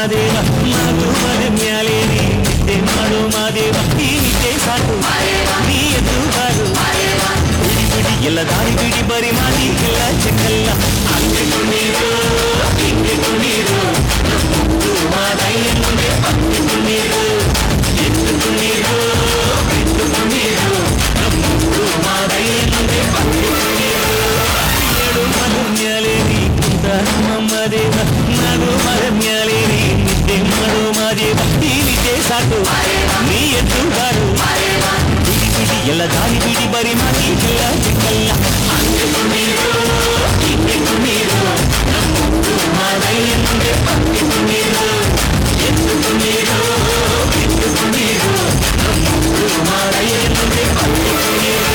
ಮಾದೇವ ಮಗು ಮನೆ ಮ್ಯಾಲೆ ನೀ ನಿದ್ದೆ ಮಾಡು ಮಾದೇವ ಈ ನಿದ್ದೆ ಸಾಕು ನೀ ಎದ್ದು ಬಾರು ಬಿಡಿ ಬಿಡಿ ಎಲ್ಲ ದಾರಿ ಬಿಡಿ ಬರಿ ಮಾದಿ ಎಲ್ಲ ಚೆಕ್ಕಲ್ಲ ಹಂಗೆ ಕುಣೀರು ಹಿಂಗೆ ಕುಣೀರು ಮಾದಯ್ಯ ಮುಂದೆ ಹಂಗೆ ಕುಣೀರು ಎದ್ದು ಕುಣೀರು ಬಿದ್ದು ಕುಣೀರು ನಮ್ಮೂರು ಮಾದಯ್ಯ ಮುಂದೆ ಹಂಗೆ ಕುಣೀರು ಏಳು ಮನ ಮ್ಯಾಲೆ ನೀ ಕುಂತ ನಮ್ಮ ದೇವ ನಡು ಮರ ಮ್ಯಾಲೆ ನೀ ನಿದ್ದೆ ಮಾಡು ಮಾದೇವ ಈ ನಿದ್ದೆ ಸಾಕು ನೀ ಎದ್ದು ಬಾರು ಬಿಡಿ ಬಿಡಿ ಎಲ್ಲ ದಾರಿ ಬಿಡಿ ಬರಿ ಮಾದಿ ಎಲ್ಲ ಚಿಕ್ಕಲ್ಲ ಹಂಗೆ ಕುಣೀರು ಹಿಂಗೆ ಕುಣೀರು ನಮ್ಮೂರು ಮಾದಯ್ಯ ಮುಂದೆ ಹಂಗೆ ಕುಣೀರು ಎದ್ದು ಕುಣೀರು ಬಿದ್ದು ಕುಣೀರು ನಮ್ಮೂರು ಮಾದಯ್ಯ ಮುಂದೆ ಹಂಗೆ ಕುಣೀರು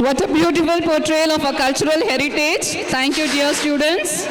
What a beautiful portrayal of our cultural heritage. Thank you, dear students.